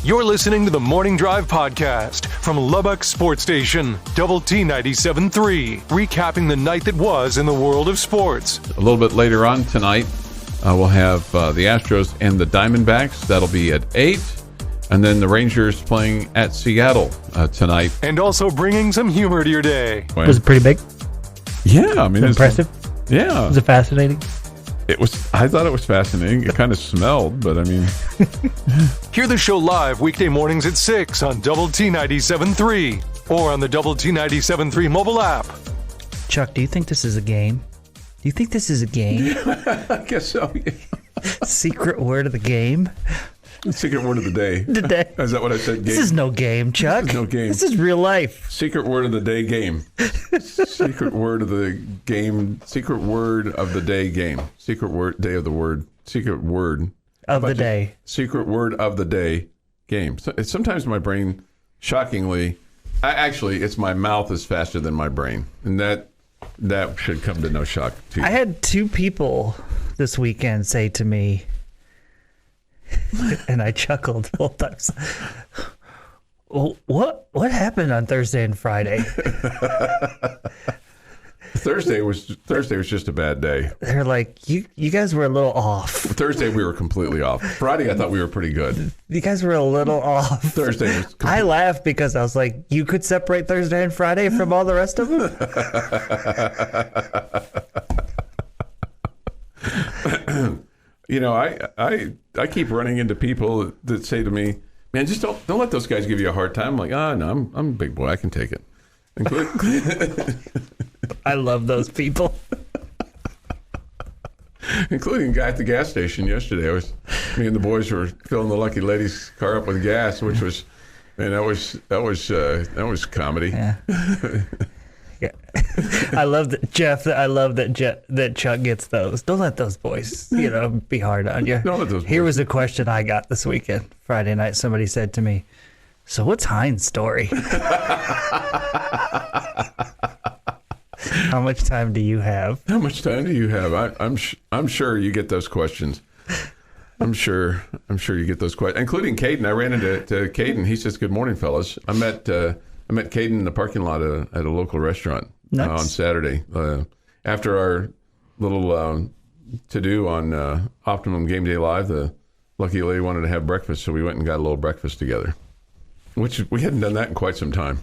You're listening to the Morning Drive podcast from Lubbock Sports Station, Double T 97.3, recapping the night that was in the world of sports. A little bit later on tonight, we'll have the Astros and the Diamondbacks. That'll be at 8. And then the Rangers playing at Seattle tonight. And also bringing some humor to your day. Was it pretty big? Yeah, I mean, it's impressive. Yeah. Was it fascinating? I thought it was fascinating. It kind of smelled, but I mean. Hear the show live weekday mornings at 6 on Double T 97.3 or on the Double T 97.3 mobile app. Chuck, do you think this is a game? Do you think this is a game? I guess so. Yeah. Secret word of the game? Secret word of the day. Is that what I said? Game? This is no game, Chuck. This is no game. This is real life. Secret word of the day game. Secret word of the game. Secret word of the day game. Secret word day of the word. Secret word of the day. Secret word of the day game. So, sometimes my brain, shockingly, actually, it's my mouth is faster than my brain, and that should come to no shock to you. I had 2 people this weekend say to me, and I chuckled both times. Well, what happened on Thursday and Friday? Thursday was just a bad day. They're like, you guys were a little off. Thursday we were completely off. Friday I thought we were pretty good. You guys were a little off. Thursday was I laughed because I was like, you could separate Thursday and Friday from all the rest of them? You know, I keep running into people that say to me, "Man, just don't let those guys give you a hard time." I'm like, no, I'm a big boy. I can take it. I love those people. Including a guy at the gas station yesterday. Me and the boys were filling the lucky lady's car up with gas, which was, man, that was comedy. Yeah. Yeah. I love that, Jeff. I love that Chuck gets those. Don't let those boys, be hard on you. Don't let those boys. Here was a question I got this weekend. Friday night, somebody said to me, "So what's Heinz' story?" How much time do you have? How much time do you have? I'm sure you get those questions. I'm sure you get those questions, including Caden. I ran into Caden. He says, "Good morning, fellas." I met Caden in the parking lot at a local restaurant on Saturday after our little to-do on Optimum Game Day Live. The lucky lady wanted to have breakfast, so we went and got a little breakfast together, which we hadn't done that in quite some time.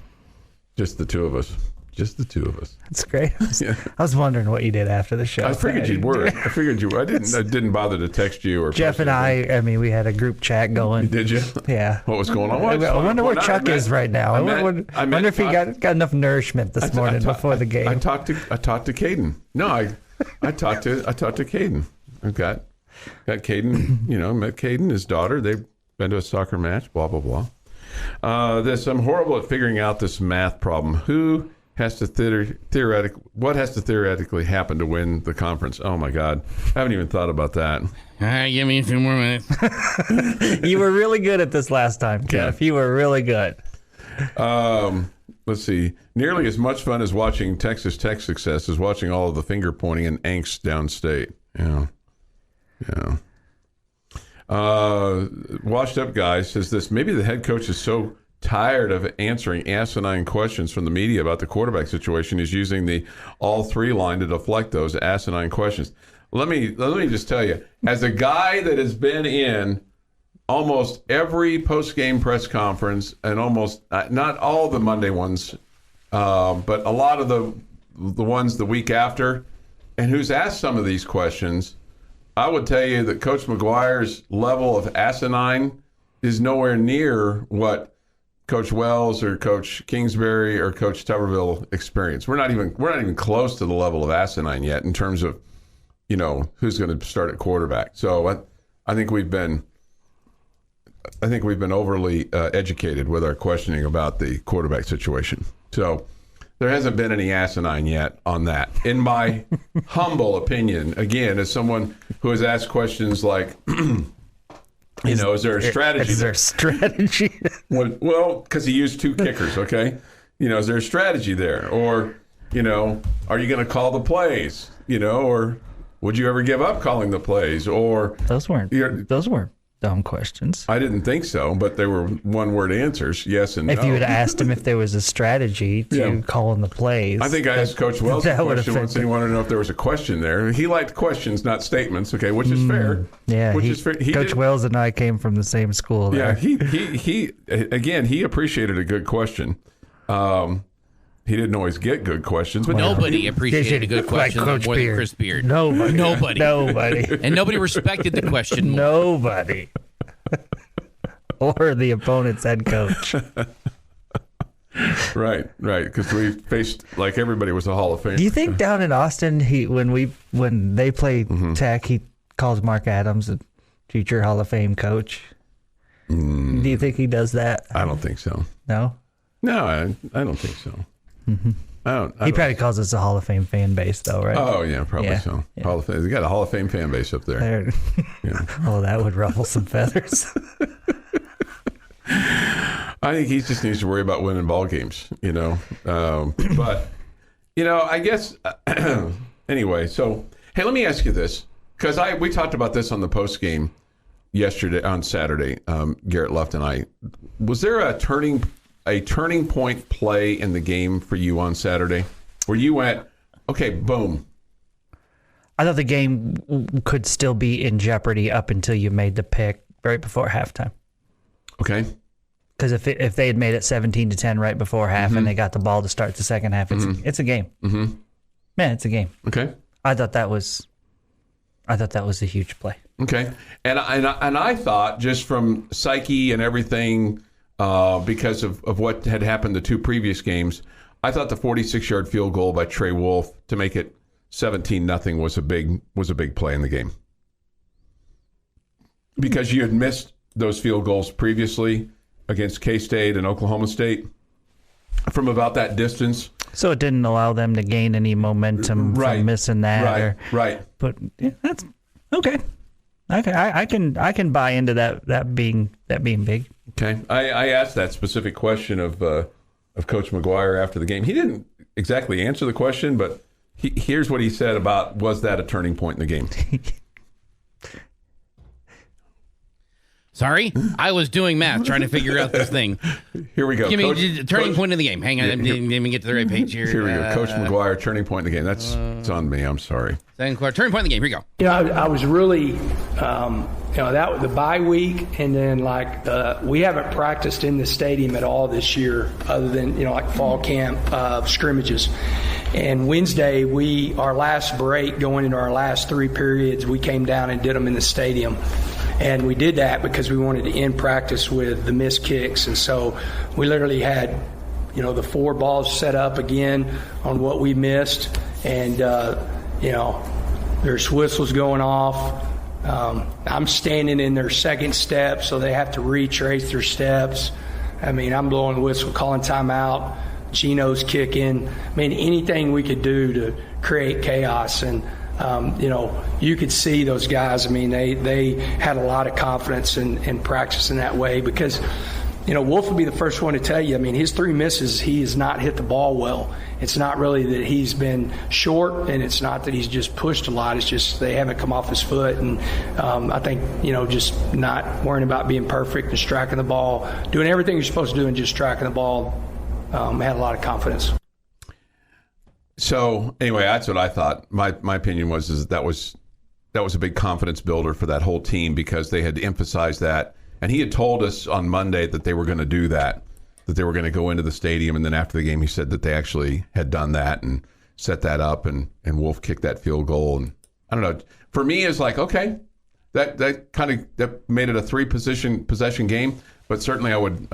Just the two of us. That's great. I was wondering what you did after the show. I figured you were. I didn't bother to text you or Jeff and I mean, we had a group chat going. Did you? Yeah. What was going on? I wonder where Chuck is right now. I wonder if he got enough nourishment this morning before the game. I talked to Caden. No, I talked to Caden. I've got Caden. Met Caden, his daughter. They've been to a soccer match. Blah blah blah. I'm horrible at figuring out this math problem. What has to theoretically happen to win the conference? Oh my God, I haven't even thought about that. All right, give me a few more minutes. You were really good at this last time, Jeff. You were really good. Let's see. Nearly as much fun as watching Texas Tech success is watching all of the finger pointing and angst downstate. Yeah. Washed Up Guy says this: maybe the head coach is so tired of answering asinine questions from the media about the quarterback situation is using the all 3 line to deflect those asinine questions. Let me just tell you, as a guy that has been in almost every post-game press conference and almost not all the Monday ones, but a lot of the ones the week after, and who's asked some of these questions, I would tell you that Coach McGuire's level of asinine is nowhere near what Coach Wells or Coach Kingsbury or Coach Tuberville experience. We're not even close to the level of asinine yet in terms of, who's going to start at quarterback. So I think we've been overly educated with our questioning about the quarterback situation. So there hasn't been any asinine yet on that, in my humble opinion. Again, as someone who has asked questions like, is there a strategy? Is there a strategy? Well, because he used 2 kickers, okay? Is there a strategy there? Or, are you going to call the plays? Or would you ever give up calling the plays? Or those weren't dumb questions. I didn't think so, but they were one-word answers, yes and no. If you had asked him if there was a strategy to call in the plays. I think I asked Coach Wells a question once, and he wanted to know if there was a question there. He liked questions, not statements, okay, which is fair. Yeah, is fair. Coach Wells and I came from the same school there. Yeah, he appreciated a good question. He didn't always get good questions, but nobody appreciated a good question more than Chris Beard. Nobody. And nobody respected the question more. Nobody. Or the opponent's head coach. Right, because we faced, like, everybody was a Hall of Famer. Do you think down in Austin, when they play Tech, he calls Mark Adams a future Hall of Fame coach? Do you think he does that? I don't think so. No? No, I don't think so. He probably calls us a Hall of Fame fan base, though, right? Oh, yeah, probably so. Yeah. Hall of Fame. They got a Hall of Fame fan base up there. Oh, that would ruffle some feathers. I think he just needs to worry about winning ball games, But, I guess, anyway, so, hey, let me ask you this, because we talked about this on the post game on Saturday, Garrett Luft and I. Was there a turning point play in the game for you on Saturday where you went, okay, boom? I thought the game could still be in jeopardy up until you made the pick right before halftime. Okay. Because if they had made it 17-10 right before half and they got the ball to start the second half, it's a game. Mm-hmm. Man, it's a game. Okay. I thought that was a huge play. Okay. And I thought, just from psyche and everything, because of what had happened the two previous games, I thought the 46-yard field goal by Trey Wolf to make it 17-0 was a big play in the game. Because you had missed those field goals previously against K-State and Oklahoma State from about that distance. So it didn't allow them to gain any momentum from missing that. Right. But yeah, that's okay. I can buy into that being big. Okay. I asked that specific question of Coach McGuire after the game. He didn't exactly answer the question, but here's what he said about, was that a turning point in the game? Sorry? I was doing math, trying to figure out this thing. Here we go. Give me turning point in the game. Hang on, let me get to the right page here. Here we go. Coach McGuire, turning point in the game. It's on me. I'm sorry. Second quarter, turning point in the game. Here we go. I was really, that was the bye week, and then we haven't practiced in the stadium at all this year, other than like fall camp scrimmages. And Wednesday, our last break going into our last three periods, we came down and did them in the stadium. And we did that because we wanted to end practice with the missed kicks. And so we literally had, the 4 balls set up again on what we missed. And, there's whistles going off. I'm standing in their second step, so they have to retrace their steps. I'm blowing the whistle, calling timeout. Gino's kicking. Anything we could do to create chaos. And, you could see those guys. They had a lot of confidence in practicing that way because, Wolf would be the first one to tell you, his 3 misses, he has not hit the ball well. It's not really that he's been short, and it's not that he's just pushed a lot. It's just they haven't come off his foot. And I think, just not worrying about being perfect and striking the ball, doing everything you're supposed to do and just striking the ball, had a lot of confidence. So anyway, that's what I thought. My opinion was that was a big confidence builder for that whole team because they had emphasized that. And he had told us on Monday that they were going to do that they were going to go into the stadium. And then after the game, he said that they actually had done that and set that up, and Wolf kicked that field goal. And I don't know. For me, it's like, okay, that made it a 3-possession game. But certainly I would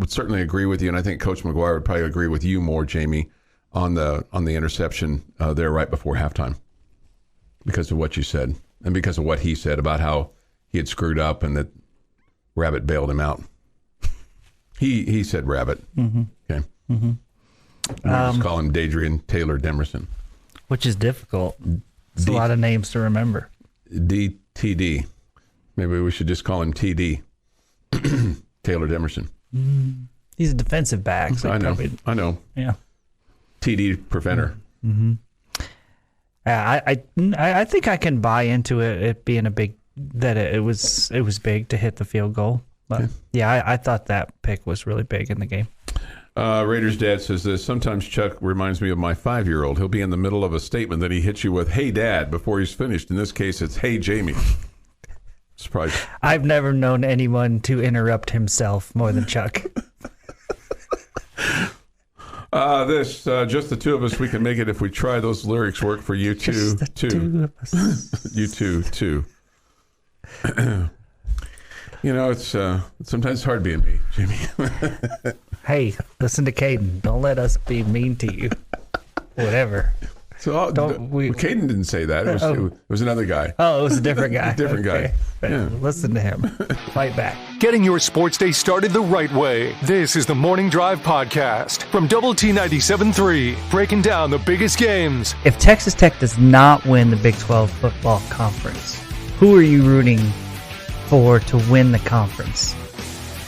certainly agree with you. And I think Coach McGuire would probably agree with you more, Jamie, on the interception there right before halftime, because of what you said and because of what he said about how he had screwed up and that Rabbit bailed him out. He said Rabbit. Mm-hmm. Okay. Mm-hmm. We just call him Dadrian Taylor Demerson, which is difficult. It's a lot of names to remember. DTD. Maybe we should just call him TD. Taylor Demerson. He's a defensive back. So I know. Yeah. TD preventer. Mm-hmm. I think I can buy into it being a big that it was big to hit the field goal. But yeah, I thought that pick was really big in the game. Raiders dad says this. Sometimes Chuck reminds me of my 5-year-old. He'll be in the middle of a statement that he hits you with, "Hey, Dad," before he's finished. In this case, it's, "Hey, Jamie." Surprise. I've never known anyone to interrupt himself more than Chuck. Just the two of us, we can make it if we try. Those lyrics work for you too. Two of us. You too. It's sometimes hard being me, Jamie. Hey, listen to Caden. Don't let us be mean to you. Whatever. So Caden didn't say that. It was another guy. Oh, it was a different guy. Different guy. Yeah. Listen to him. Fight back. Getting your sports day started the right way. This is the Morning Drive Podcast from Double T 97.3, breaking down the biggest games. If Texas Tech does not win the Big 12 football conference, who are you rooting for to win the conference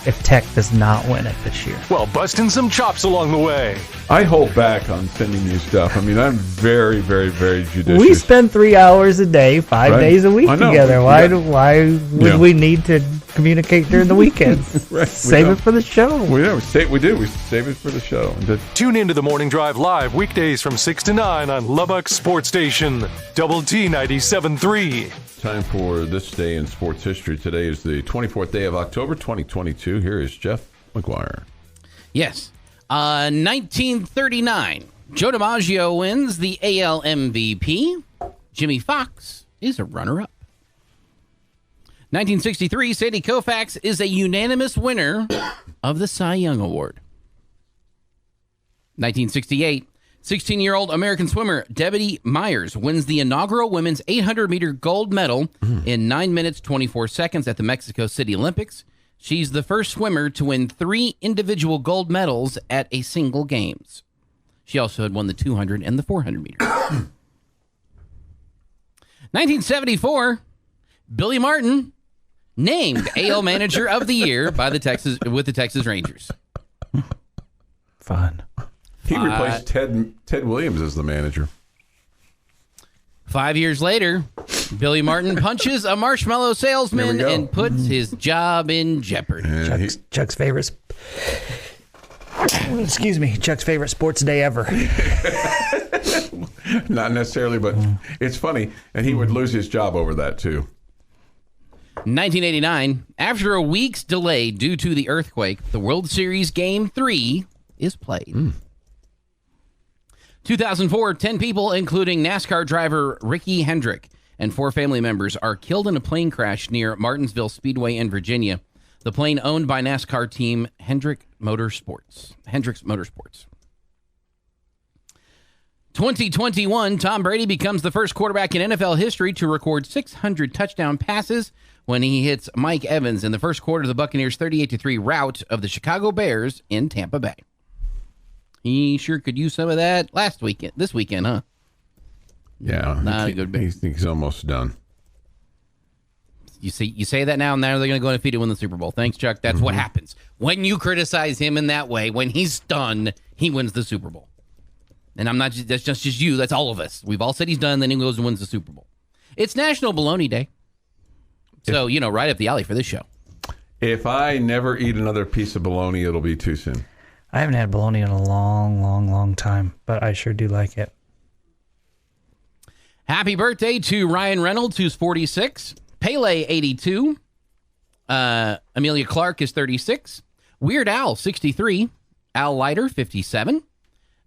if Tech does not win it this year? Well, busting some chops along the way. I hold back on sending you stuff. I mean, I'm very, very, very judicious. We spend 3 hours a day, 5 days a week together. Why would we need to communicate during the weekends? Right. Save it for the show. We do. We save it for the show. Tune into the Morning Drive live weekdays from 6 to 9 on Lubbock Sports Station, Double T 97.3. Time for this day in sports history. Today is the 24th day of October, 2022. Here is Jeff McGuire. Yes. 1939, Joe DiMaggio wins the AL MVP. Jimmy Fox is a runner-up. 1963, Sandy Koufax is a unanimous winner of the Cy Young Award. 1968, 16-year-old American swimmer Debbie Myers wins the inaugural women's 800-meter gold medal in 9 minutes, 24 seconds at the Mexico City Olympics. She's the first swimmer to win 3 individual gold medals at a single games. She also had won the 200 and the 400 meters. 1974, Billy Martin named AL Manager of the Year with the Texas Rangers. Fun. He replaced Ted Williams as the manager. 5 years later, Billy Martin punches a marshmallow salesman and puts his job in jeopardy. Chuck's favorite. Excuse me, Chuck's favorite sports day ever. Not necessarily, but it's funny, and he would lose his job over that too. 1989, after a week's delay due to the earthquake, the World Series Game 3 is played. 2004, 10 people, including NASCAR driver Ricky Hendrick and 4 family members, are killed in a plane crash near Martinsville Speedway in Virginia. The plane owned by NASCAR team Hendrick Motorsports. 2021, Tom Brady becomes the first quarterback in NFL history to record 600 touchdown passes when he hits Mike Evans in the first quarter of the Buccaneers' 38-3 rout of the Chicago Bears in Tampa Bay. He sure could use some of that this weekend, huh? Yeah. Not a good bit. He thinks he's almost done. You say that now, and now they're going to go undefeated and win the Super Bowl. Thanks, Chuck. That's what happens. When you criticize him in that way, when he's done, he wins the Super Bowl. And that's just you. That's all of us. We've all said he's done, then he goes and wins the Super Bowl. It's National Bologna Day. So, right up the alley for this show. If I never eat another piece of bologna, it'll be too soon. I haven't had bologna in a long, long, long time, but I sure do like it. Happy birthday to Ryan Reynolds, who's 46. Pele, 82. Amelia Clark is 36. Weird Al, 63. Al Leiter, 57.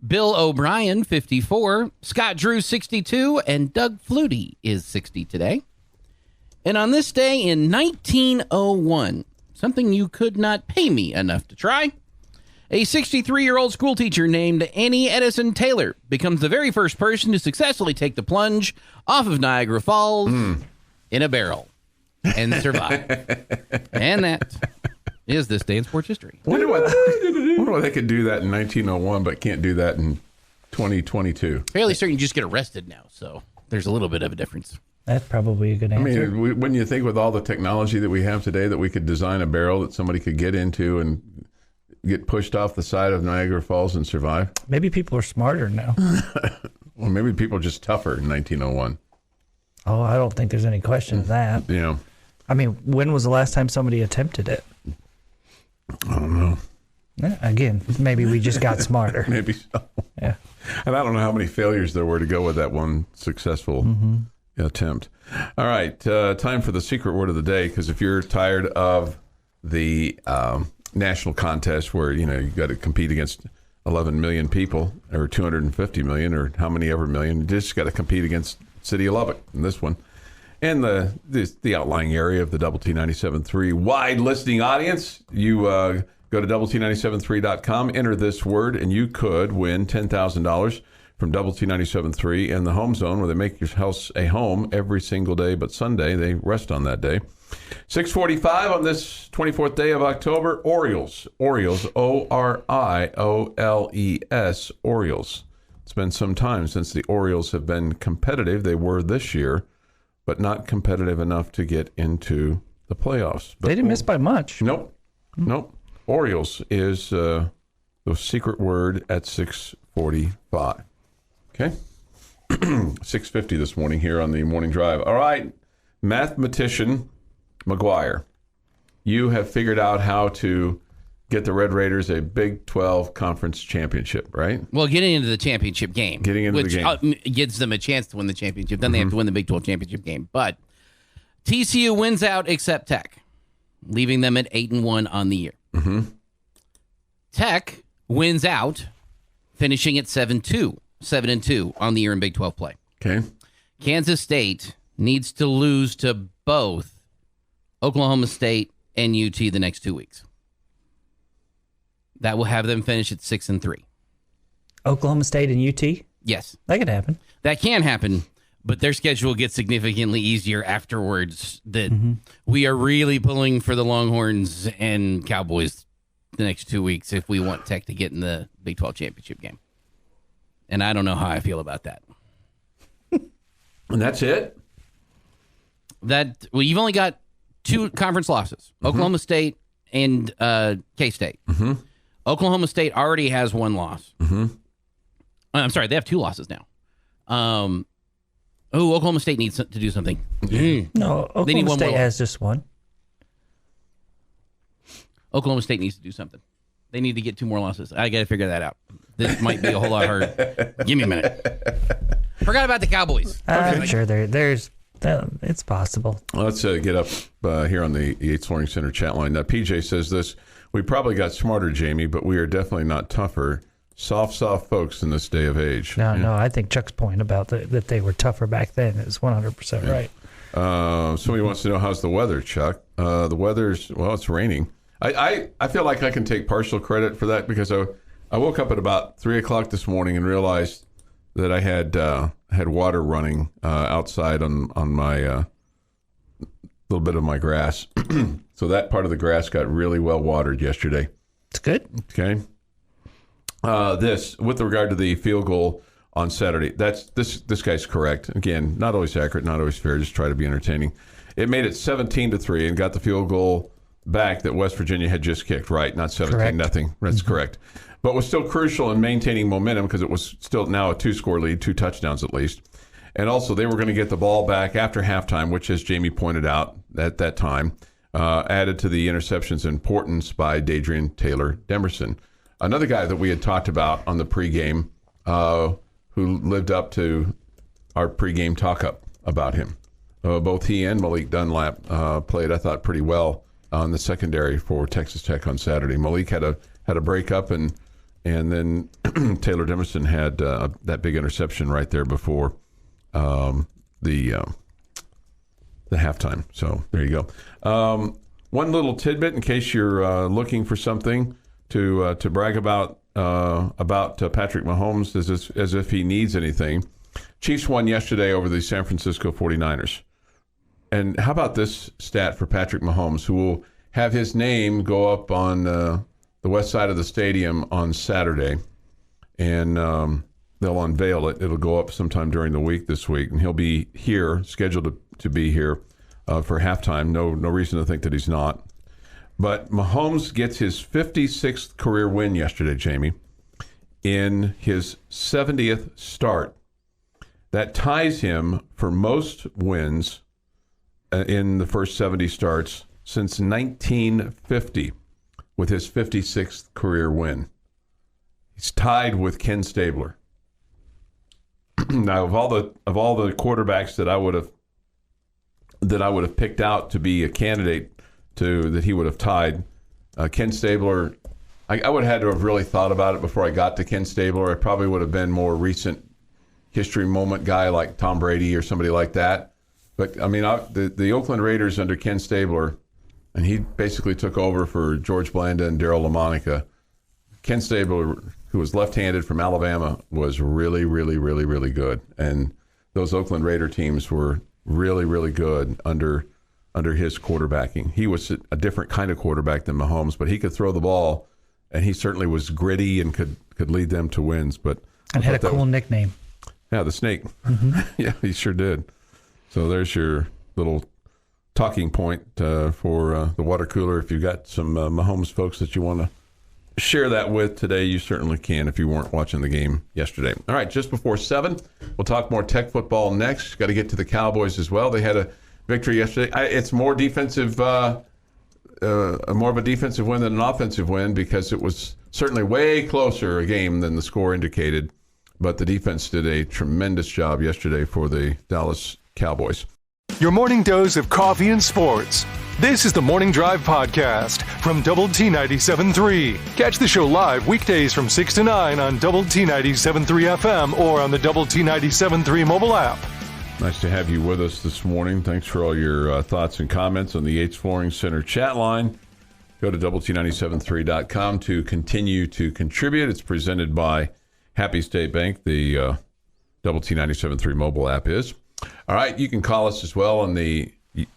Bill O'Brien, 54. Scott Drew, 62. And Doug Flutie is 60 today. And on this day in 1901, something you could not pay me enough to try, a 63-year-old schoolteacher named Annie Edison Taylor becomes the very first person to successfully take the plunge off of Niagara Falls in a barrel and survive. And that is this day in sports history. I wonder why they could do that in 1901, but can't do that in 2022. Fairly certain you just get arrested now, so there's a little bit of a difference. That's probably a good answer. I mean, when you think with all the technology that we have today that we could design a barrel that somebody could get into and get pushed off the side of Niagara Falls and survive. Maybe people are smarter now. Or maybe people are just tougher in 1901. Oh, I don't think there's any question of that. Yeah. I mean, when was the last time somebody attempted it? I don't know. Again, maybe we just got smarter. Maybe so. Yeah. And I don't know how many failures there were to go with that one successful attempt. All right, time for the secret word of the day, because if you're tired of the national contest where, you got to compete against 11 million people or 250 million or how many ever million, you just got to compete against City of Lubbock in this one. And the outlying area of the Double T 97.3 wide listening audience, you go to doublet97.3.com, enter this word, and you could win $10,000 from Double T 97.3 and the Home Zone, where they make your house a home every single day, but Sunday they rest on that day. 6:45 on this 24th day of October, Orioles, O-R-I-O-L-E-S, Orioles. It's been some time since the Orioles have been competitive. They were this year, but not competitive enough to get into the playoffs. But they didn't miss by much. Nope. Orioles is the secret word at 6:45. Okay. 6:50 this morning here on the Morning Drive. All right, mathematician McGuire, you have figured out how to get the Red Raiders a Big 12 conference championship, right? Well, getting into the championship game. Which gives them a chance to win the championship. Then they have to win the Big 12 championship game. But TCU wins out except Tech, leaving them at 8-1 on the year. Tech wins out, finishing at 7-2 on the year in Big 12 play. Okay. Kansas State needs to lose to both Oklahoma State and UT the next 2 weeks. That will have them finish at 6-3. Oklahoma State and UT? Yes. That could happen. That can happen, but their schedule gets significantly easier afterwards. That we are really pulling for the Longhorns and Cowboys the next 2 weeks if we want Tech to get in the Big 12 championship game. And I don't know how I feel about that. And that's it? You've only got 2 conference losses, Oklahoma State and K-State. Oklahoma State already has 1 loss. I'm sorry, they have 2 losses now. Oklahoma State needs to do something. No, Oklahoma State has just 1. Oklahoma State needs to do something. They need to get 2 more losses. I got to figure that out. This might be a whole lot harder. Give me a minute. Forgot about the Cowboys. I'm sure there's it's possible. Let's get up here on the Yates Learning Center chat line. Now, PJ says this: we probably got smarter, Jamie, but we are definitely not tougher. Soft folks in this day of age. No, I think Chuck's point about that they were tougher back then is 100% right. Somebody wants to know, how's the weather, Chuck? The weather's, well, it's raining. I feel like I can take partial credit for that because I woke up at about 3 o'clock this morning and realized that I had water running outside on my little bit of my grass. So that part of the grass got really well watered yesterday. It's good. Okay. This, with regard to the field goal on Saturday, this guy's correct. Again, not always accurate, not always fair, just try to be entertaining. It made it 17-3 and got the field goal back that West Virginia had just kicked, right? Not 17-0. That's correct. But was still crucial in maintaining momentum because it was still now a 2-score lead, 2 touchdowns at least. And also they were going to get the ball back after halftime, which, as Jamie pointed out at that time, added to the interception's importance by Dadrian Taylor Demerson. Another guy that we had talked about on the pregame who lived up to our pregame talk-up about him. Both he and Malik Dunlap played, I thought, pretty well on the secondary for Texas Tech on Saturday. Malik had a breakup, and then Taylor Demerson had that big interception right there before the halftime. So there you go. One little tidbit in case you're looking for something to brag about Patrick Mahomes as if he needs anything. Chiefs won yesterday over the San Francisco 49ers. And how about this stat for Patrick Mahomes, who will have his name go up on the west side of the stadium on Saturday, and they'll unveil it. It'll go up sometime during the week this week, and he'll be here, scheduled to be here for halftime. No reason to think that he's not. But Mahomes gets his 56th career win yesterday, Jamie, in his 70th start. That ties him for most wins in the first 70 starts since 1950 with his 56th career win. He's tied with Ken Stabler. Now, of all the quarterbacks that I would have picked out to be a candidate that he would have tied, Ken Stabler, I would have had to have really thought about it before I got to Ken Stabler. I probably would have been more recent history moment guy like Tom Brady or somebody like that. But I mean, the Oakland Raiders under Ken Stabler, and he basically took over for George Blanda and Darryl LaMonica. Ken Stabler, who was left-handed from Alabama, was really, really, really, really good. And those Oakland Raider teams were really, really good under his quarterbacking. He was a different kind of quarterback than Mahomes, but he could throw the ball, and he certainly was gritty and could lead them to wins. And had a cool nickname. Yeah, the Snake. Mm-hmm. Yeah, he sure did. So there's your little talking point for the water cooler. If you've got some Mahomes folks that you want to share that with today, you certainly can if you weren't watching the game yesterday. All right, just before 7, we'll talk more Tech football next. Got to get to the Cowboys as well. They had a victory yesterday. It's more defensive, more of a defensive win than an offensive win because it was certainly way closer a game than the score indicated. But the defense did a tremendous job yesterday for the Dallas Cowboys. Your morning dose of coffee and sports. This is the Morning Drive Podcast from Double T 97.3. Catch the show live weekdays from 6 to 9 on Double T 97.3 FM or on the Double T 97.3 mobile app. Nice to have you with us this morning. Thanks for all your thoughts and comments on the Yates Flooring Center chat line. Go to doublet97.3.com to continue to contribute. It's presented by Happy State Bank. The Double T 97.3 mobile app is. All right, you can call us as well on the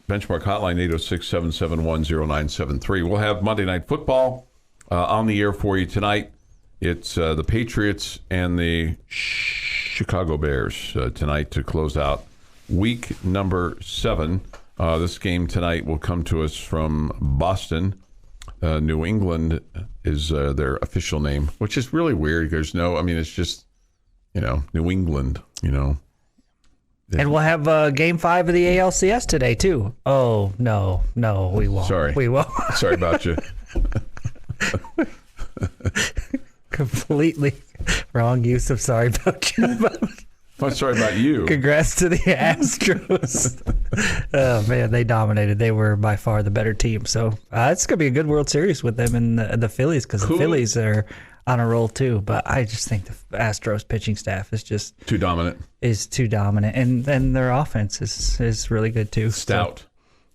Benchmark hotline, 806-771-0973. We'll have Monday Night Football on the air for you tonight. It's the Patriots and the Chicago Bears tonight to close out week number 7. This game tonight will come to us from Boston. New England is their official name, which is really weird. There's it's just, New England, And we'll have Game 5 of the ALCS today, too. Oh, no, we won't. Sorry. We won't. Sorry about you. Completely wrong use of sorry about you. I'm sorry about you. Congrats to the Astros. Oh, man, they dominated. They were by far the better team. So it's going to be a good World Series with them and the Phillies because the Phillies are on a roll too, but I just think the Astros pitching staff is just too dominant. And then their offense is really good too. Stout. So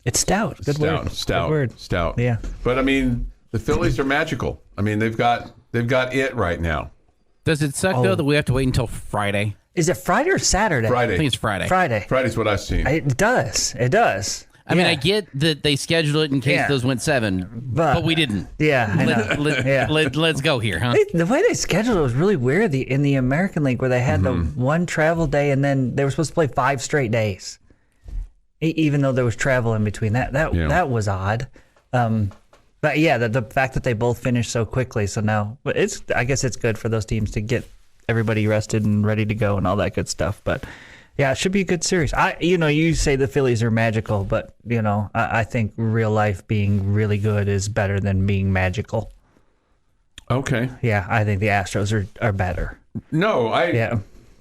it's stout. Good word. Stout. Good word. Stout. Yeah. But the Phillies are magical. They've got it right now. Does it suck though that we have to wait until Friday? Is it Friday or Saturday? Friday. I think it's Friday. Friday's what I've seen. It does. I mean, I get that they scheduled it in case those went 7, but we didn't. Yeah, I know. Let's go here, huh? The way they scheduled it was really weird in the American League where they had the one travel day and then they were supposed to play 5 straight days, even though there was travel in between. That was odd. But yeah, the fact that they both finished so quickly. So now, I guess it's good for those teams to get everybody rested and ready to go and all that good stuff. But yeah, it should be a good series. You say the Phillies are magical, but I think real life being really good is better than being magical. Okay. Yeah, I think the Astros are better. No,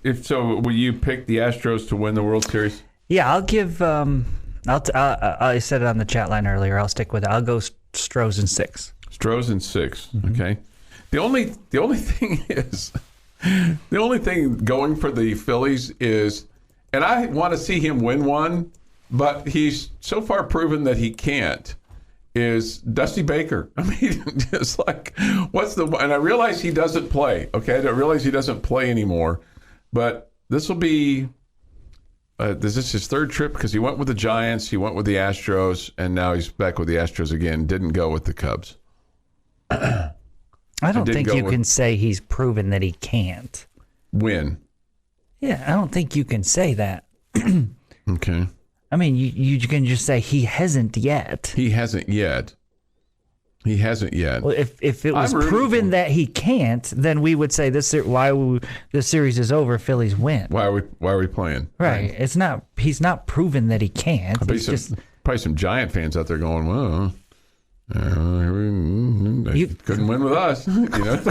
If so, will you pick the Astros to win the World Series? Yeah, I'll give. I said it on the chat line earlier. I'll stick with it. I'll go Stros in 6. Stros in 6. Okay. The only thing is, the only thing going for the Phillies is, and I want to see him win one, but he's so far proven that he can't, is Dusty Baker. Just like, and I realize he doesn't play, okay? I realize he doesn't play anymore, but this will be, this is his 3rd trip because he went with the Giants, he went with the Astros, and now he's back with the Astros again, didn't go with the Cubs. I don't think you can say he's proven that he can't win. Yeah, I don't think you can say that. Okay. You can just say he hasn't yet. He hasn't yet. Well, if it was proven that he can't, then we would say this series is over. Phillies win. Why are we playing? Right. It's not. He's not proven that he can't. probably some Giant fans out there going, well, they couldn't win with us, you know.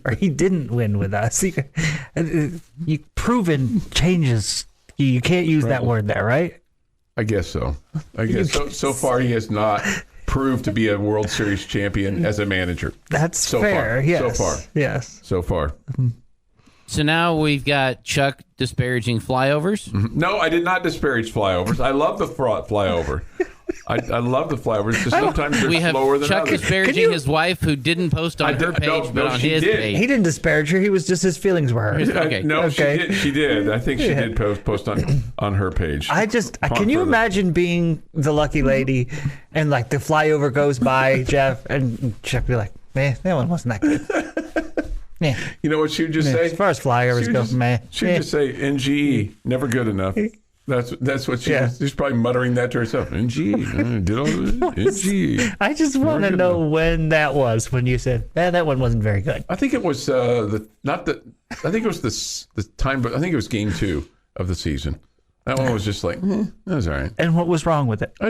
Or he didn't win with us. You proven changes. You can't use that word there, right? I guess so. I guess so far he has not proved to be a World Series champion as a manager. That's so fair. Far. Yes. So far. Yes. So far. So now we've got Chuck disparaging flyovers. No, I did not disparage flyovers. I love the flyover. I love the flyovers. Just sometimes they're We have slower than Chuck others. disparaging his wife, who didn't post on her page, but on she his did. page. He didn't disparage her. He was just his feelings were hurt. Okay. No, Okay. she did. I think she did post on her page. Can you imagine being the lucky lady and like the flyover goes by, Jeff, and Jeff be like, man, that one wasn't that good. Yeah. You know what she would just say? As far as flyovers go, man. She'd just say, NGE, never good enough. That's what she's probably muttering that to herself. NGE, did all NGE. I just want to know when that was, when you said, that one wasn't very good. I think it was I think it was the time, but I think it was game 2 of the season. That one was just like, that was all right. And what was wrong with it? I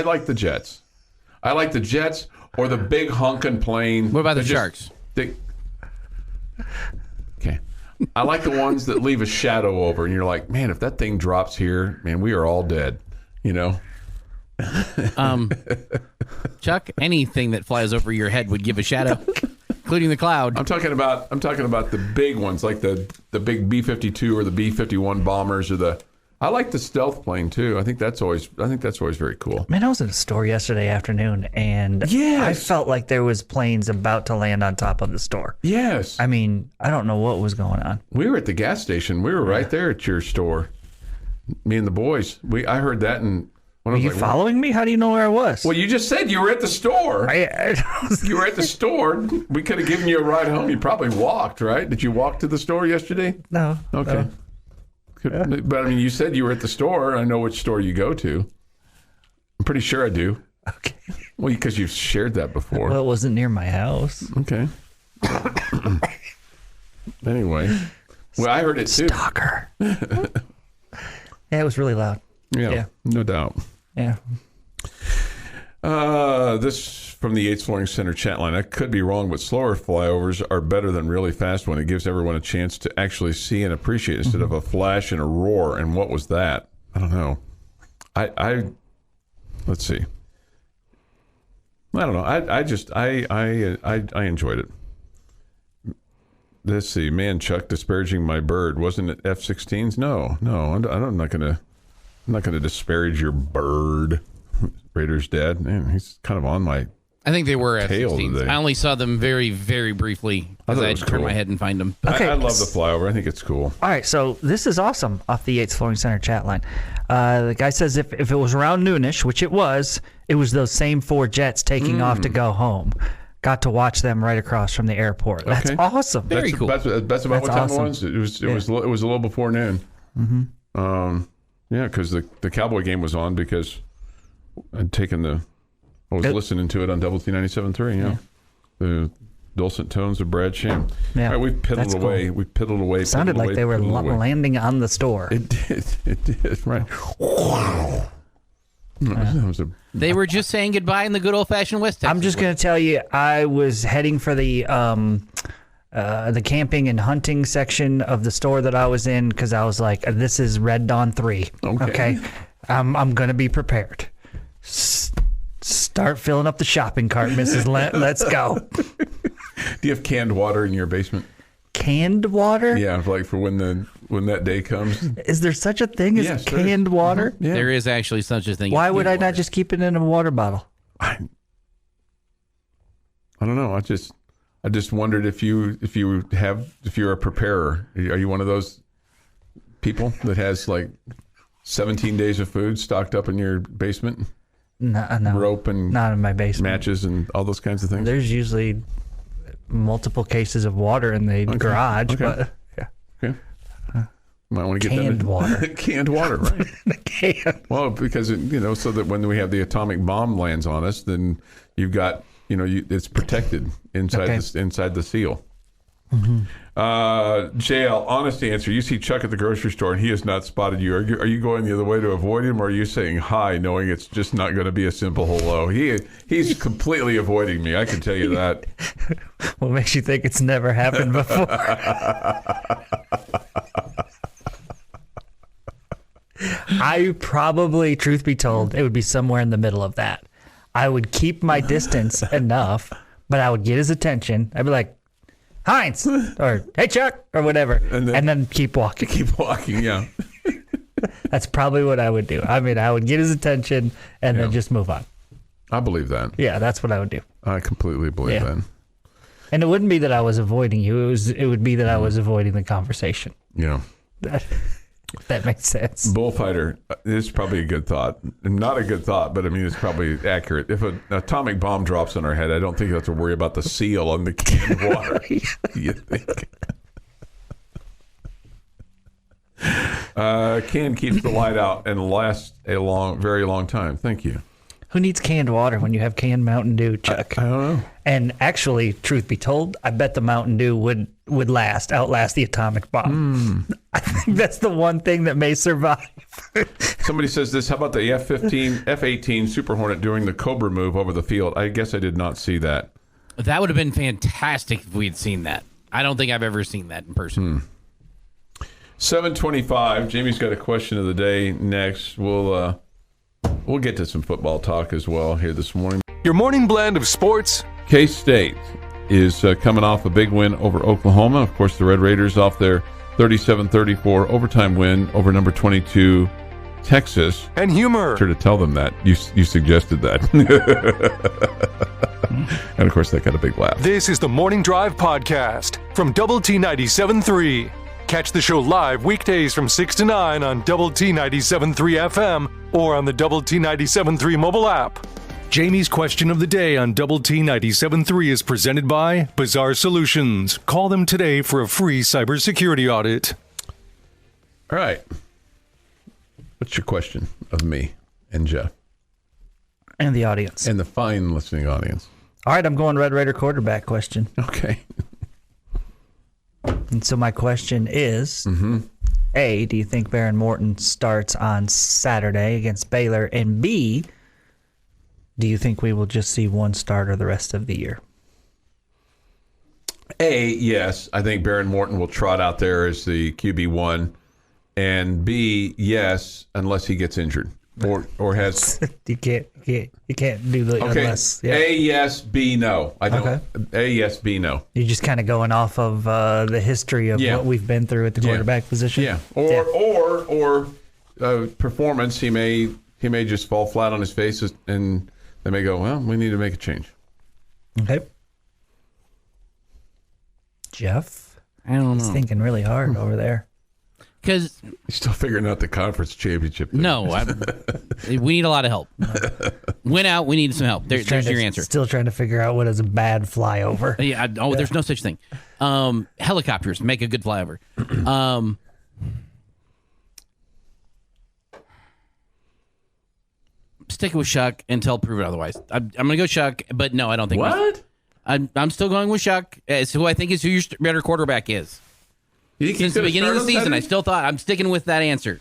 like the Jets. I like the Jets or the big honking plane. What about the Sharks? Okay. I like the ones that leave a shadow over, and you're like, man, if that thing drops here, man, we are all dead. You know. Chuck, anything that flies over your head would give a shadow, including the cloud. I'm talking about the big ones, like the big B-52 or the B-51 bombers, or I like the stealth plane too. I think that's always very cool. Man, I was in a store yesterday afternoon, and I felt like there was planes about to land on top of the store. Yes. I mean, I don't know what was going on. We were at the gas station. We were right there at your store. Me and the boys. I heard that, and Were you following me? How do you know where I was? Well, you just said you were at the store. You were at the store. We could have given you a ride home. You probably walked, right? Did you walk to the store yesterday? No. Okay. No. But I mean, you said you were at the store. I know which store you go to. I'm pretty sure I do. Okay. Well, because you've shared that before. Well, it wasn't near my house. Okay. Anyway. Well, I heard it too. Stalker. Yeah, it was really loud. Yeah. No doubt. Yeah. This from the Yates Flooring Center chat line. I could be wrong, but slower flyovers are better than really fast one. It gives everyone a chance to actually see and appreciate instead of a flash and a roar. And what was that? I don't know. Let's see. I don't know. I enjoyed it. Let's see. Man, Chuck disparaging my bird. Wasn't it F-16s? No. I'm not gonna disparage your bird. Raiders dad. Man, he's kind of on my I think they were F-16s. F-16s. I only saw them very, very briefly because I had to turn my head and find them. Okay. I love the flyover. I think it's cool. All right, so this is awesome off the Yates Flooring Center chat line. The guy says if it was around noonish, which it was those same 4 jets taking off to go home. Got to watch them right across from the airport. That's awesome. Very cool. That's about what time it was. It was a little before noon. Mm-hmm. Yeah, because the Cowboy game was on because I'd taken I was listening to it on Double T 97.3. Yeah. The dulcent tones of Brad Sham. Yeah, all right, we've piddled away. Cool. We piddled away. Sounded like they were landing on the store. It did. Right. They were just saying goodbye in the good old-fashioned West Texas. I'm just going to tell you, I was heading for the camping and hunting section of the store that I was in because I was like, this is Red Dawn 3. Okay? I'm going to be prepared. Start filling up the shopping cart, Mrs. Lent. Let's go. Do you have canned water in your basement? Canned water? Yeah, like for when that day comes. Is there such a thing as canned water? Yeah. There is actually such a thing. Why would I not just keep it in a water bottle? I don't know. I just wondered if you're a preparer. Are you one of those people that has like 17 days of food stocked up in your basement? No. Rope and not in my basement. Matches and all those kinds of things. There's usually multiple cases of water in the garage, but yeah. Okay. Might want to get canned water. Canned water, right? Can. Well, because so that when we have the atomic bomb lands on us, then you've got it's protected inside the seal. JL, honest answer. You see Chuck at the grocery store and he has not spotted you. Are you going the other way to avoid him, or are you saying hi knowing it's just not going to be a simple hello? He's completely avoiding me. I can tell you that. What makes you think it's never happened before? I probably, truth be told, it would be somewhere in the middle of that. I would keep my distance enough, but I would get his attention. I'd be like, Heinz, or hey, Chuck, or whatever, and then keep walking. Keep walking, yeah. That's probably what I would do. I mean, I would get his attention and then just move on. I believe that. Yeah, that's what I would do. I completely believe that. And it wouldn't be that I was avoiding you. It would be that I was avoiding the conversation. Yeah. That makes sense. Bullfighter, this is probably a good thought. Not a good thought, but I mean, it's probably accurate. If an atomic bomb drops on our head, I don't think you have to worry about the seal on the canned water. You think? Can keeps the light out and lasts a very long time. Thank you. Who needs canned water when you have canned Mountain Dew, Chuck? I don't know. And actually, truth be told, I bet the Mountain Dew would outlast the atomic bomb. I think that's the one thing that may survive. Somebody says this. How about the F-18 Super Hornet doing the Cobra move over the field? I guess I did not see that. That would have been fantastic if we had seen that. I don't think I've ever seen that in person. 7:25. Jamie's got a question of the day next. We'll get to some football talk as well here this morning. Your morning blend of sports. K-State is coming off a big win over Oklahoma. Of course, the Red Raiders off their 37-34 overtime win over number 22 Texas. And humor. Sure to tell them that. You suggested that. And, of course, that got a big laugh. This is the Morning Drive Podcast from Double T 97.3. Catch the show live weekdays from 6 to 9 on Double T 97.3 FM or on the Double T 97.3 mobile app. Jamie's question of the day on Double T 97.3 is presented by Bizarre Solutions. Call them today for a free cybersecurity audit. All right. What's your question of me and Jeff? And the audience. And the fine listening audience. All right, I'm going Red Raider quarterback question. Okay. And so my question is, A, do you think Baron Morton starts on Saturday against Baylor? And B, do you think we will just see one starter the rest of the year? A, yes. I think Baron Morton will trot out there as the QB1. And B, yes, unless he gets injured or has. You can't do the unless. Yeah. A, yes. B, no. I don't. Okay. A, yes. B, no. You're just kind of going off of the history of what we've been through at the quarterback position. Yeah. Or performance. He may just fall flat on his face, and they may go, well, we need to make a change. Okay. Jeff, I don't know. He's thinking really hard over there. Because He's still figuring out the conference championship thing. no, we need a lot of help. Win out. We need some help. There's your answer. Still trying to figure out what is a bad flyover. Yeah. There's no such thing. Helicopters make a good flyover. Stick with Shuck until proven otherwise. I'm going to go Shuck, but no, I don't think. What? I'm still going with Shuck. It's who I think is who your better quarterback is. You think Since the beginning of the season, I still thought I'm sticking with that answer.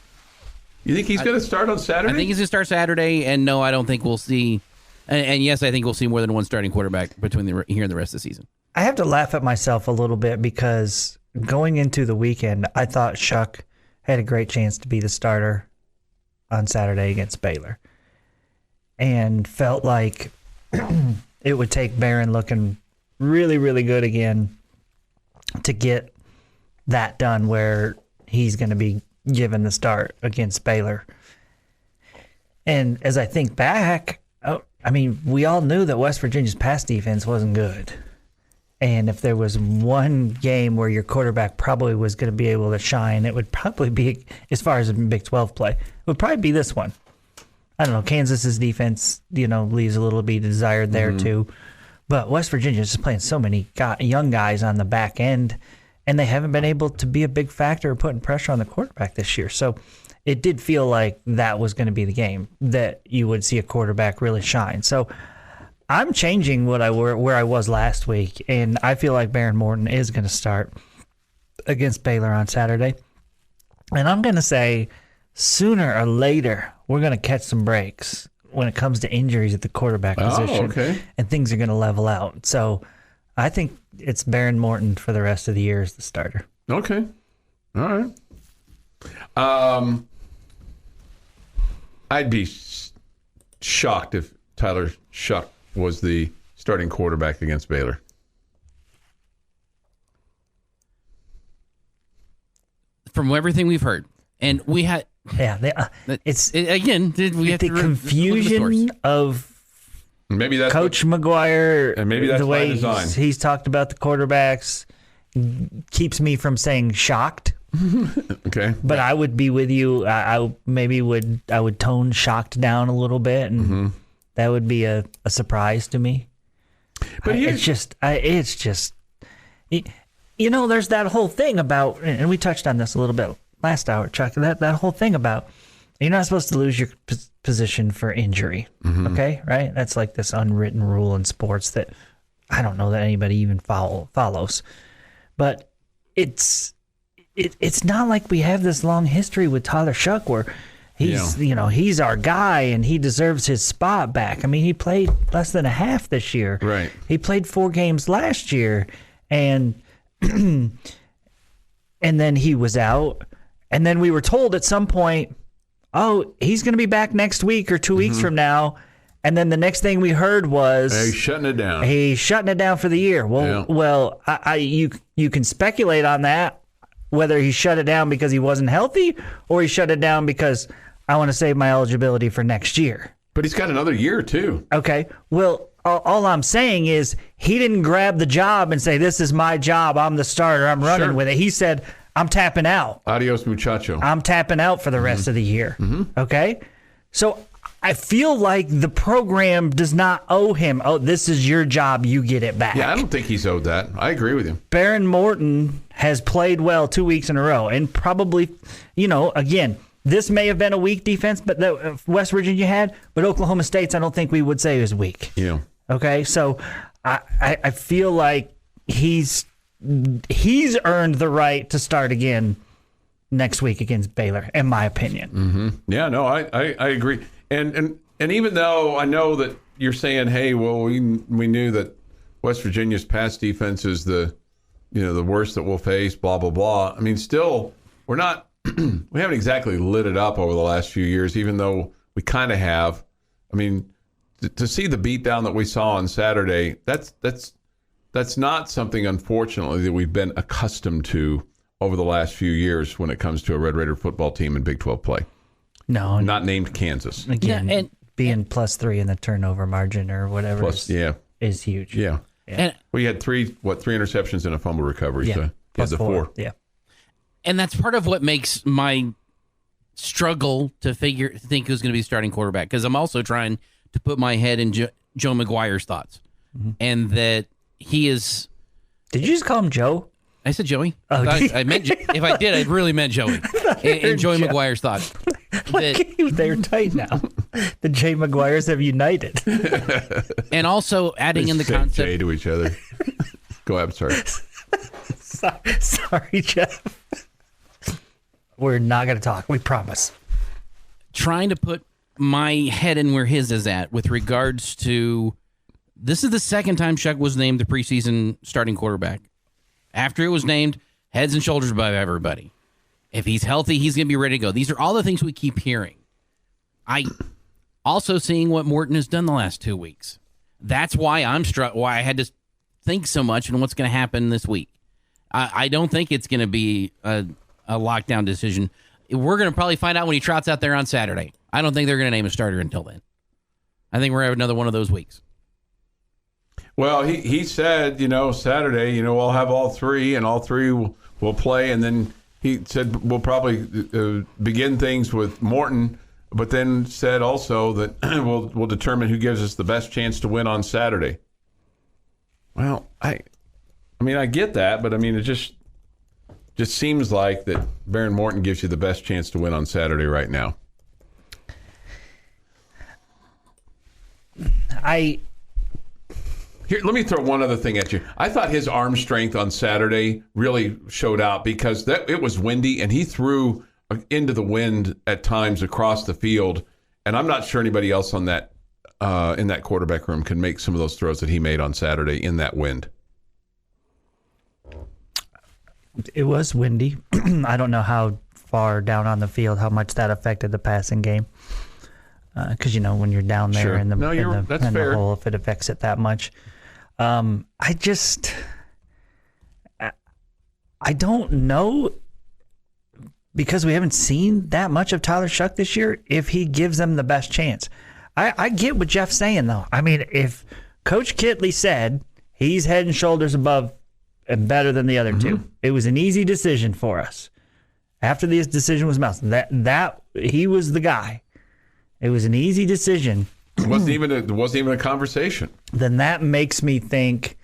You think he's going to start on Saturday? I think he's going to start Saturday, and no, I don't think we'll see. And yes, I think we'll see more than one starting quarterback between here and the rest of the season. I have to laugh at myself a little bit because going into the weekend, I thought Shuck had a great chance to be the starter on Saturday against Baylor, and felt like it would take Barron looking really, really good again to get that done where he's going to be given the start against Baylor. And as I think back, we all knew that West Virginia's pass defense wasn't good. And if there was one game where your quarterback probably was going to be able to shine, it would probably be, as far as Big 12 play, it would probably be this one. I don't know, Kansas's defense, leaves a little bit desired there too. But West Virginia is just playing so many young guys on the back end, and they haven't been able to be a big factor of putting pressure on the quarterback this year. So it did feel like that was going to be the game, that you would see a quarterback really shine. So I'm changing where I was last week, and I feel like Baron Morton is going to start against Baylor on Saturday. And I'm going to say sooner or later we're going to catch some breaks when it comes to injuries at the quarterback position. Okay. And things are going to level out. So I think it's Baron Morton for the rest of the year as the starter. Okay. All right. I'd be shocked if Tyler Shuck was the starting quarterback against Baylor. From everything we've heard, and we had, it's again. We have the confusion of maybe that's Coach McGuire, and maybe that's the way by design. He's talked about the quarterbacks keeps me from saying shocked. Okay, but I would be with you. I would tone shocked down a little bit, and that would be a surprise to me. But it's just, there's that whole thing about, and we touched on this a little bit last hour, Chuck. That whole thing about you're not supposed to lose your position for injury. Okay, right? That's like this unwritten rule in sports that I don't know that anybody even follows. But it's not like we have this long history with Tyler Shuck where he's our guy and he deserves his spot back. I mean, he played less than a half this year. Right. He played 4 games last year, and and then he was out. And then we were told at some point, oh, he's going to be back next week or 2 weeks from now. And then the next thing we heard was he's shutting it down. He's shutting it down for the year. Well, you can speculate on that, whether he shut it down because he wasn't healthy or he shut it down because I want to save my eligibility for next year. But he's got another year too. Okay. Well, all I'm saying is he didn't grab the job and say, this is my job. I'm the starter. I'm running with it. He said, I'm tapping out. Adios, muchacho. I'm tapping out for the rest of the year. Okay. So I feel like the program does not owe him, oh, this is your job, you get it back. Yeah, I don't think he's owed that. I agree with you. Baron Morton has played well 2 weeks in a row, and probably, again, this may have been a weak defense, but that West Virginia had, but Oklahoma State's I don't think we would say is weak. Yeah. Okay, so I feel like he's earned the right to start again next week against Baylor, in my opinion. Yeah, no, I agree. And even though I know that you're saying, hey, well, we knew that West Virginia's pass defense is the worst that we'll face, blah blah blah. I mean, still, we're not. We haven't exactly lit it up over the last few years, even though we kind of have. I mean, to see the beatdown that we saw on Saturday, that's not something, unfortunately, that we've been accustomed to over the last few years when it comes to a Red Raider football team in Big 12 play. No, not named Kansas. Again, and being +3 in the turnover margin or whatever is huge. Yeah. And we had three interceptions and a fumble recovery. Yeah, so plus 4. Yeah. And that's part of what makes my struggle to think who's going to be starting quarterback, because I'm also trying to put my head in Joe McGuire's thoughts, and that he is. Did you just call him Joe? I said Joey. Oh, I meant if I did, I really meant Joey. And Joey McGuire's thoughts. They're tight now. The Jay McGuires have united. And also adding in the concept. Jay to each other. Go ahead. Sorry, Jeff. We're not going to talk. We promise. Trying to put my head in where his is at with regards to, this is the second time Shuck was named the preseason starting quarterback. After it was named, heads and shoulders above everybody. If he's healthy, he's going to be ready to go. These are all the things we keep hearing. I also seeing what Morton has done the last 2 weeks. That's why why I had to think so much on what's going to happen this week. I don't think it's going to be a lockdown decision. We're going to probably find out when he trots out there on Saturday. I don't think they're going to name a starter until then. I think we're going to have another one of those weeks. Well, he said, Saturday, we'll have all three, and all three will play. And then he said we'll probably begin things with Morton, but then said also that we'll determine who gives us the best chance to win on Saturday. Well, I get that, but it just seems like that Baron Morton gives you the best chance to win on Saturday right now. Here, let me throw one other thing at you. I thought his arm strength on Saturday really showed out because it was windy, and he threw into the wind at times across the field. And I'm not sure anybody else on that in that quarterback room can make some of those throws that he made on Saturday in that wind. It was windy. I don't know how far down on the field, how much that affected the passing game. Because, when you're down there in the hole, if it affects it that much. I don't know, because we haven't seen that much of Tyler Shuck this year, if he gives them the best chance. I get what Jeff's saying, though. I mean, if Coach Kitley said he's head and shoulders above and better than the other two, it was an easy decision for us. After this decision was made, that he was the guy. It was an easy decision. It wasn't even a conversation. Then that makes me think,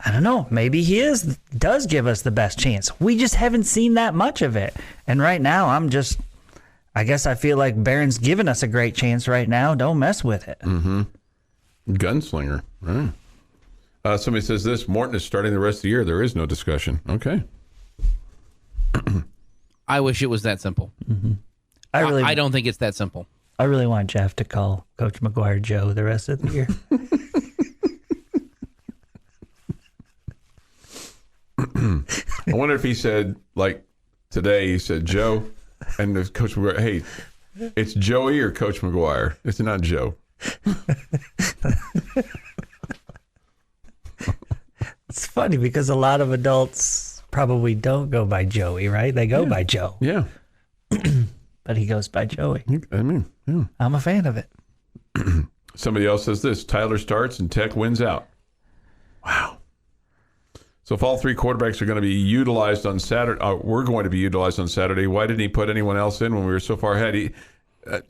I don't know, maybe he does give us the best chance. We just haven't seen that much of it. And right now, I guess I feel like Barron's giving us a great chance right now. Don't mess with it. Mm-hmm. Gunslinger. Right. Somebody says this, Morton is starting the rest of the year. There is no discussion. Okay. I wish it was that simple. Mm-hmm. I don't think it's that simple. I really want Jeff to call Coach McGuire Joe the rest of the year. I wonder if he said, like today, he said Joe, and the Coach McGuire, hey, it's Joey or Coach McGuire. It's not Joe. It's funny because a lot of adults probably don't go by Joey, right? They go by Joe. Yeah. But he goes by Joey. I mean, yeah. I'm a fan of it. Somebody else says this, Tyler starts and Tech wins out. Wow. So if all three quarterbacks are going to be utilized on Saturday, we're going to be utilized on Saturday, why didn't he put anyone else in when we were so far ahead? He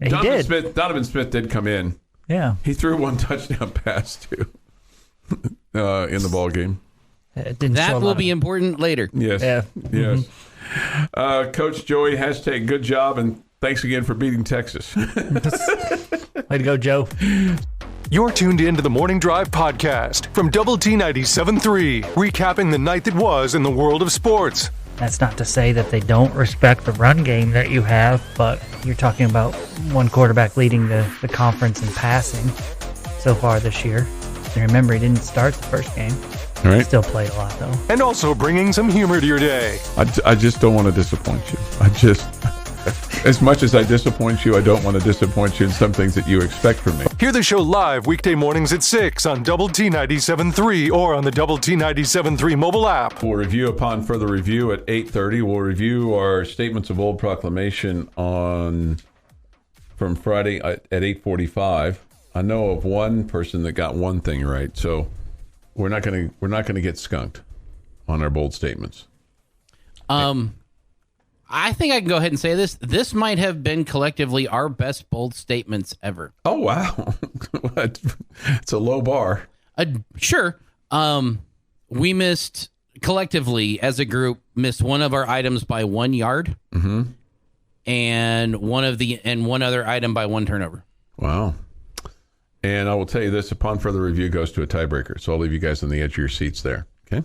did. Donovan Smith did come in. Yeah. He threw one touchdown pass, too, in the ball game. That will be important later. Yes. Yeah. Yes. Coach Joey, hashtag good job, and thanks again for beating Texas. Way to go, Joe. You're tuned in to the Morning Drive podcast from Double T 97.3, recapping the night that was in the world of sports. That's not to say that they don't respect the run game that you have, but you're talking about one quarterback leading the conference in passing so far this year. And remember, he didn't start the first game. All right. Still played a lot, though. And also bringing some humor to your day. I just don't want to disappoint you. As much as I disappoint you, I don't want to disappoint you in some things that you expect from me. Hear the show live weekday mornings at 6 on Double T 97.3 or on the Double T 97.3 mobile app. We'll review upon further review at 8:30. We'll review our Statements of Old proclamation from Friday at 8:45. I know of one person that got one thing right, so we're not gonna get skunked on our bold statements. I think I can go ahead and say this. This might have been collectively our best bold statements ever. Oh, wow. It's a low bar. Sure. We collectively as a group missed one of our items by 1 yard, and one other item by one turnover. Wow. And I will tell you this, upon further review goes to a tiebreaker. So I'll leave you guys on the edge of your seats there. Okay.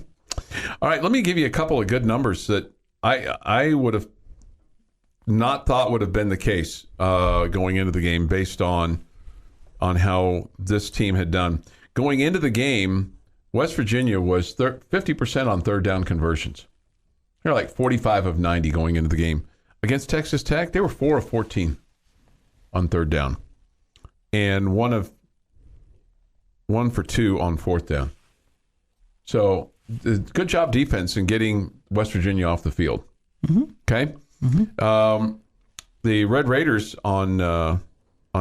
All right. Let me give you a couple of good numbers that I would have not thought would have been the case going into the game based on how this team had done. Going into the game, West Virginia was 50% on third down conversions. They're like 45 of 90 going into the game. Against Texas Tech, they were 4 of 14 on third down. And 1 for 2 on fourth down. So good job defense in getting West Virginia off the field. Okay. The Red Raiders on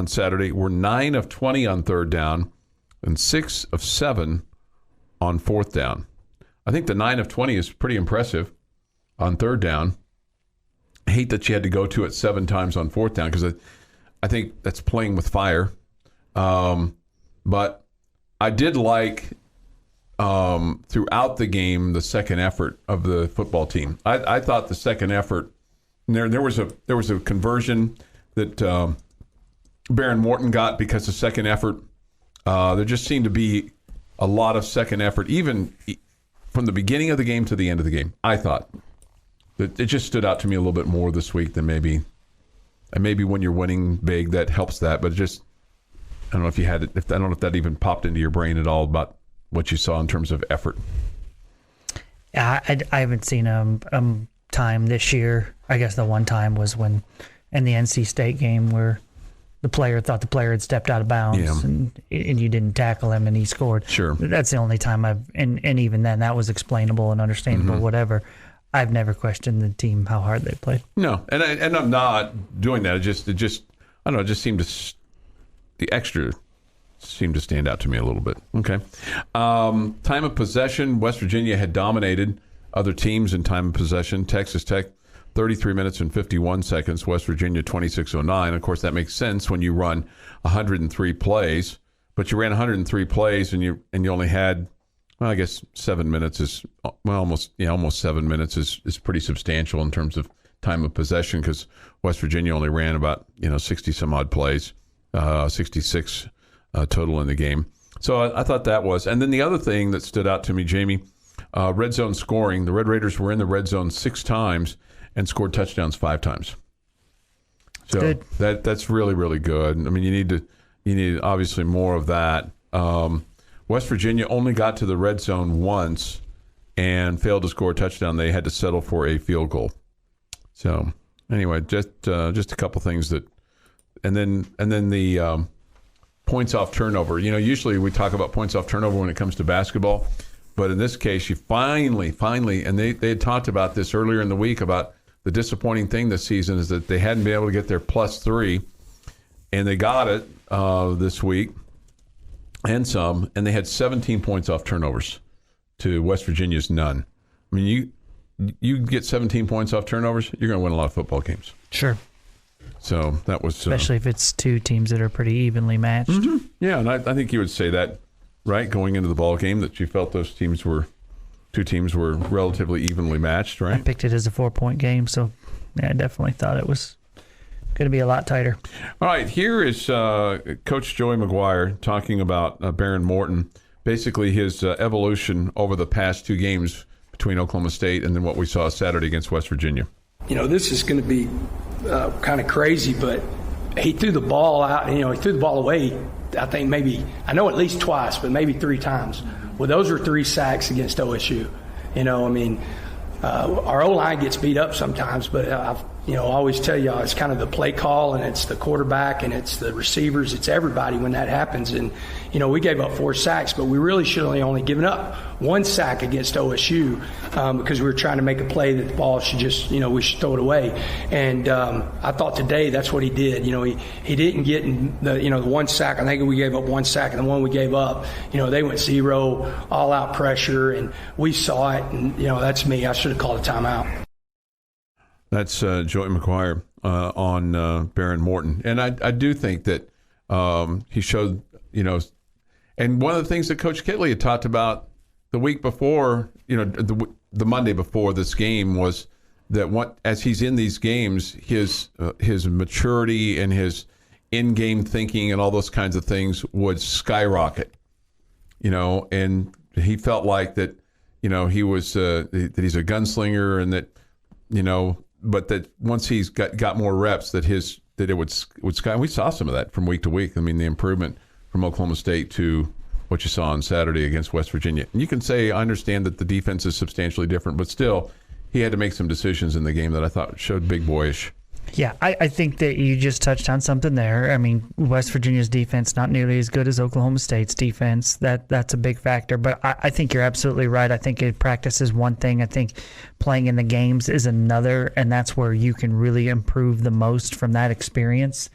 Saturday were 9 of 20 on third down and 6 of 7 on fourth down. I think the 9 of 20 is pretty impressive on third down. I hate that you had to go to it 7 times on fourth down because I think that's playing with fire. But I did like throughout the game the second effort of the football team. I thought the second effort there was a conversion that Baron Morton got because of second effort. There just seemed to be a lot of second effort, even from the beginning of the game to the end of the game. I thought that it just stood out to me a little bit more this week than maybe when you're winning big, that helps that. But just, I don't know if you had it. I don't know if that even popped into your brain at all about what you saw in terms of effort. Yeah, I haven't seen time this year. I guess the one time was when in the NC State game where the player thought the player had stepped out of bounds and you didn't tackle him and he scored. Sure. That's the only time and even then that was explainable and understandable, whatever. I've never questioned the team, how hard they played. No, and I'm not doing that. It just I don't know, it just seemed the extra seemed to stand out to me a little bit. Okay. Time of possession, West Virginia had dominated other teams in time of possession. Texas Tech, 33 minutes and 51 seconds. West Virginia, 26:09. Of course, that makes sense when you run 103 plays. But you ran 103 plays and you only had, well, I guess 7 minutes is, well, almost 7 minutes is pretty substantial in terms of time of possession because West Virginia only ran about 60 some odd plays, 66 total in the game. So I thought that was, and then the other thing that stood out to me, Jamie, red zone scoring. The Red Raiders were in the red zone 6 times and scored touchdowns 5 times. So good. That's really, really good. I mean, you need obviously more of that. West Virginia only got to the red zone once and failed to score a touchdown. They had to settle for a field goal. So anyway, just a couple things that, and then the points off turnover. Usually we talk about points off turnover when it comes to basketball, but in this case, you finally, and they had talked about this earlier in the week about the disappointing thing this season is that they hadn't been able to get their +3, and they got it this week and some, and they had 17 points off turnovers to West Virginia's none. I mean, you get 17 points off turnovers, you're going to win a lot of football games. Sure. So that was especially if it's 2 teams that are pretty evenly matched. Mm-hmm. Yeah, and I think you would say that, right, going into the ball game, that you felt those teams were 2 teams were relatively evenly matched, right? I picked it as a 4-point game, so yeah, I definitely thought it was going to be a lot tighter. All right, here is Coach Joey McGuire talking about Baron Morton, basically his evolution over the past 2 games between Oklahoma State and then what we saw Saturday against West Virginia. This is going to be kind of crazy, but he threw the ball out. He threw the ball away. I think I know at least twice, but maybe 3 times. Well, those were 3 sacks against OSU. Our O-line gets beat up sometimes, but I always tell you, it's kind of the play call, and it's the quarterback, and it's the receivers, it's everybody when that happens. And we gave up 4 sacks, but we really should have only given up 1 sack against OSU because we were trying to make a play that the ball should just, we should throw it away. And I thought today that's what he did. He didn't get the 1 sack. I think we gave up 1 sack, and the one we gave up, they went 0, all-out pressure, and we saw it. And that's me. I should have called a timeout. That's Joey McGuire on Baron Morton. And I do think that he showed, and one of the things that Coach Kitley had talked about the week before, the Monday before this game was that as he's in these games, his maturity and his in-game thinking and all those kinds of things would skyrocket, and he felt like that, he was, that he's a gunslinger and that, but that once he's got more reps, that it would sky. We saw some of that from week to week. I mean, the improvement from Oklahoma State to what you saw on Saturday against West Virginia. And you can say, I understand that the defense is substantially different, but still, he had to make some decisions in the game that I thought showed big boyish. Yeah, I think that you just touched on something there. I mean, West Virginia's defense not nearly as good as Oklahoma State's defense. That's a big factor. But I think you're absolutely right. I think practice is one thing. I think playing in the games is another, and that's where you can really improve the most from that experience.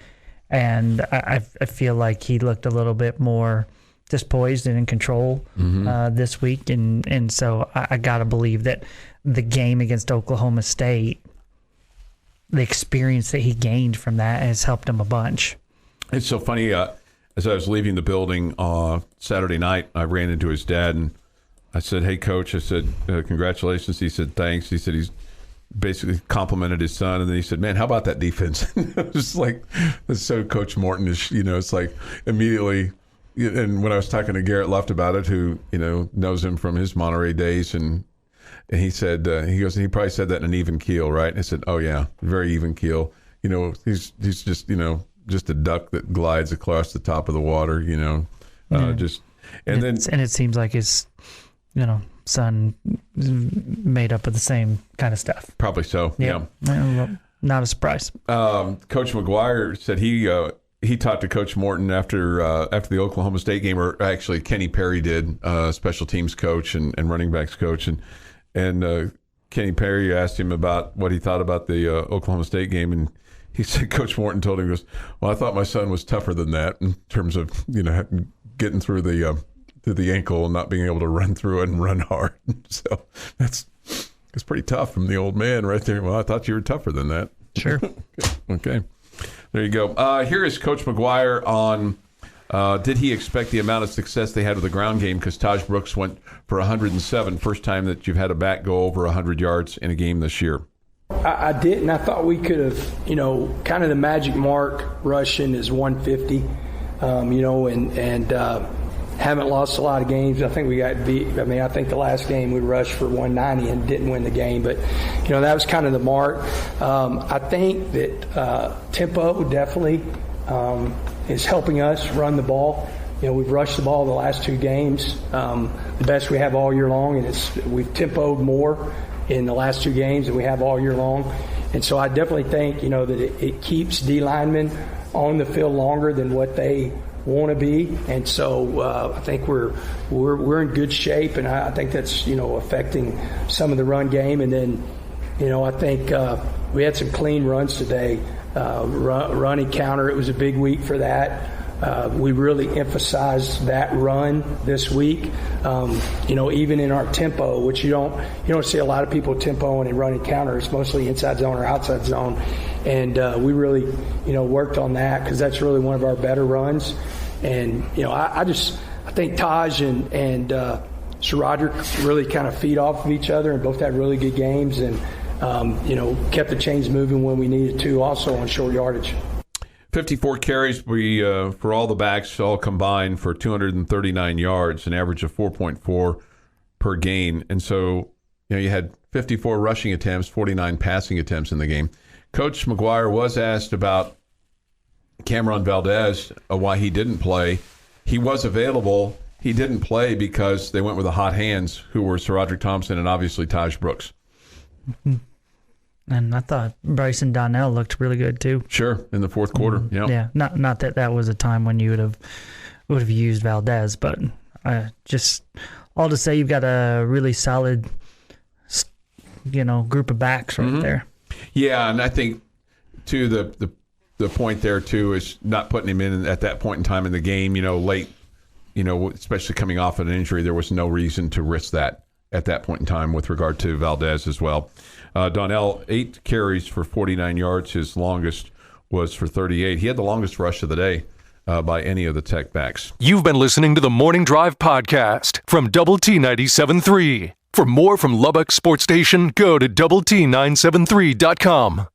And I feel like he looked a little bit more just poised and in control this week. And so I got to believe that the game against Oklahoma State, the experience that he gained from that has helped him a bunch. It's so funny. As I was leaving the building Saturday night, I ran into his dad and I said, "Hey, Coach," I said, "Congratulations." He said, "Thanks." He said he's basically complimented his son. And then he said, "Man, how about that defense?" It was like, that's so Coach Morton is, it's like immediately, and when I was talking to Garrett Luft about it, who knows him from his Monterey days, and he said he probably said that in an even keel, right? And I said, oh yeah, very even keel. He's just just a duck that glides across the top of the water. And it seems like his son is made up of the same kind of stuff. Probably so. Yep. Yeah. Not a surprise. Coach McGuire said he talked to Coach Morton after the Oklahoma State game, or actually Kenny Perry did, special teams coach and running backs coach, and Kenny Perry asked him about what he thought about the Oklahoma State game, and he said Coach Morton told him, he goes, well, I thought my son was tougher than that in terms of getting through the ankle and not being able to run through it and run hard. So it's pretty tough from the old man right there. Well, I thought you were tougher than that. Sure. Okay. There you go. Here is Coach McGuire on did he expect the amount of success they had with the ground game, because Taj Brooks went for 107, first time that you've had a back go over 100 yards in a game this year. I didn't. I thought we could have, kind of the magic mark rushing is 150, and haven't lost a lot of games. I think we got beat. I think the last game we rushed for 190 and didn't win the game, but that was kind of the mark. I think that tempo definitely is helping us run the ball. We've rushed the ball the last 2 games, the best we have all year long, and we've tempoed more in the last 2 games than we have all year long. And so I definitely think that it keeps D linemen on the field longer than what they want to be, and so I think we're in good shape, and I think that's affecting some of the run game. And then I think we had some clean runs today, running counter. It was a big week for that. We really emphasized that run this week. Even in our tempo, which you don't see a lot of people tempoing and running counter. It's mostly inside zone or outside zone, and we really worked on that, because that's really one of our better runs. And I think Taj and Sir Roderick really kind of feed off of each other, and both had really good games, and kept the chains moving when we needed to, also on short yardage. 54 carries for all the backs, all combined, for 239 yards, an average of 4.4 per gain. And so, you had 54 rushing attempts, 49 passing attempts in the game. Coach McGuire was asked about Cameron Valdez, why he didn't play. He was available. He didn't play because they went with the hot hands, who were Sir Roderick Thompson and obviously Taj Brooks. Mm-hmm. And I thought Bryson Donnell looked really good too. Sure, in the fourth quarter. Yeah. Yeah. Not that was a time when you would have used Valdez, but just all to say you've got a really solid, group of backs right there. Yeah, and I think too the point there too is not putting him in at that point in time in the game. Late. Especially coming off of an injury, there was no reason to risk that at that point in time with regard to Valdez as well. Donnell, 8 carries for 49 yards. His longest was for 38. He had the longest rush of the day by any of the Tech backs. You've been listening to the Morning Drive podcast from Double T 97.3. For more from Lubbock Sports Station, go to doublet973.com.